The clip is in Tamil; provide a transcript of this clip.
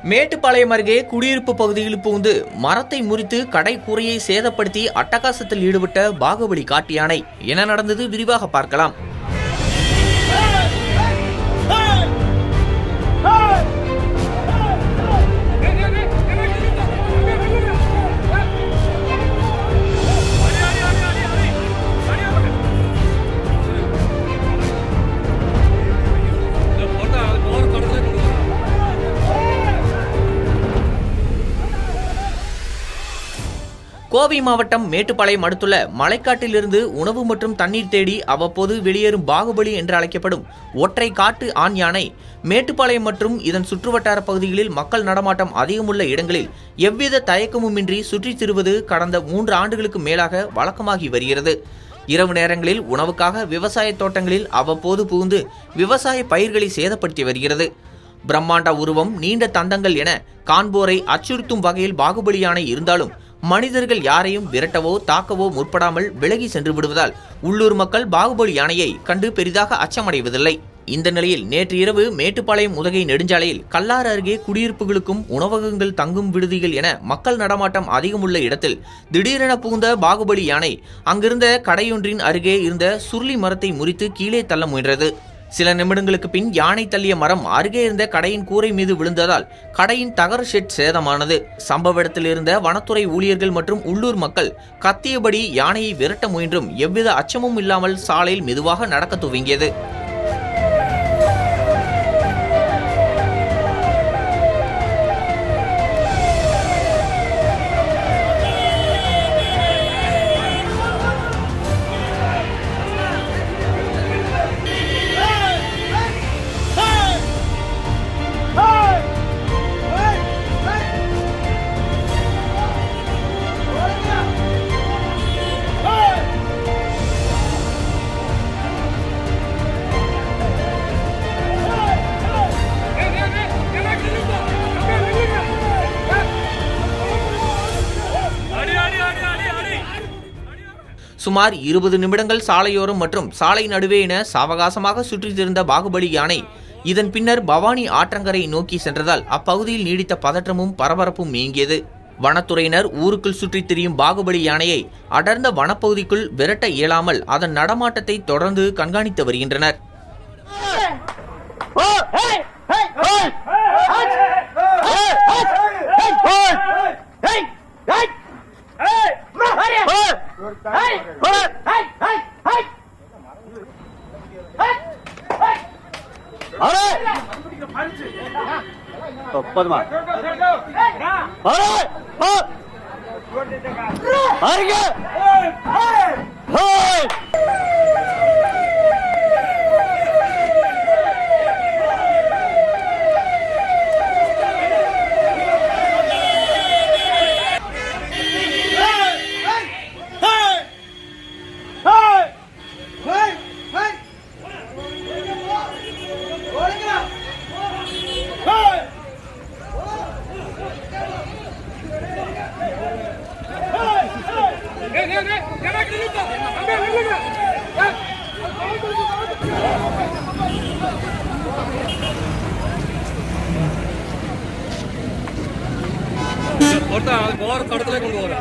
மேட்டுப்பாளையம் அருகே குடியிருப்பு பகுதியில் புகுந்து மரத்தை முறித்து கடை கூரையை சேதப்படுத்தி அட்டகாசத்தில் ஈடுபட்ட பாகுபலி காட்டு யானை. என்ன நடந்தது விரிவாக பார்க்கலாம். கோவை மாவட்டம் மேட்டுப்பாளையம் அடுத்துள்ள மலைக்காட்டிலிருந்து உணவு மற்றும் தண்ணீர் தேடி அவ்வப்போது வெளியேறும் பாகுபலி என்று அழைக்கப்படும் ஒற்றை காட்டு ஆண் யானை மேட்டுப்பாளையம் மற்றும் இதன் சுற்றுவட்டார பகுதிகளில் மக்கள் நடமாட்டம் அதிகமுள்ள இடங்களில் எவ்வித தயக்கமுமின்றி சுற்றித் திரிவது கடந்த 3 ஆண்டுகளுக்கு மேலாக வழக்கமாகி வருகிறது. இரவு நேரங்களில் உணவுக்காக விவசாய தோட்டங்களில் அவ்வப்போது புகுந்து விவசாய பயிர்களை சேதப்படுத்தி வருகிறது. பிரம்மாண்ட உருவம், நீண்ட தந்தங்கள் என காண்போரை அச்சுறுத்தும் வகையில் பாகுபலி யானை இருந்தாலும் மனிதர்கள் யாரையும் விரட்டவோ தாக்கவோ முற்படாமல் விலகி சென்று விடுவதால் உள்ளூர் மக்கள் பாகுபலி யானையை கண்டு பெரிதாக அச்சமடைவதில்லை. இந்த நிலையில் நேற்று இரவு மேட்டுப்பாளையம் உதகை நெடுஞ்சாலையில் கல்லாறு அருகே குடியிருப்புகளுக்கும் உணவகங்கள் தங்கும் விடுதிகள் என மக்கள் நடமாட்டம் அதிகமுள்ள இடத்தில் திடீரென புகுந்த பாகுபலி யானை அங்கிருந்த கடையொன்றின் அருகே இருந்த சுருளி மரத்தை முறித்து கீழே தள்ள முயன்றது. சில நிமிடங்களுக்கு பின் யானை தள்ளிய மரம் அருகே இருந்த கடையின் கூரை மீது விழுந்ததால் கடையின் தகர ஷெட் சேதமானது. சம்பவ இடத்தில் இருந்த வனத்துறை ஊழியர்கள் மற்றும் உள்ளூர் மக்கள் கத்தியபடி யானையை விரட்ட முயன்றும் எவ்வித அச்சமும் இல்லாமல் சாலையில் மெதுவாக நடக்க துவங்கியது. சுமார் 20 நிமிடங்கள் சாலையோரம் மற்றும் சாலை நடுவே என சாவகாசமாக சுற்றித் திரிந்த பாகுபலி யானை இதன் பின்னர் பவானி ஆற்றங்கரை நோக்கி சென்றதால் அப்பகுதியில் நீடித்த பதற்றமும் பரபரப்பும் நீங்கியது. வனத்துறையினர் ஊருக்குள் சுற்றித் திரியும் பாகுபலி யானையை அடர்ந்த வனப்பகுதிக்குள் விரட்ட இயலாமல் அதன் நடமாட்டத்தை தொடர்ந்து கண்காணித்து வருகின்றனர். போற தடத்துல கொண்டு வர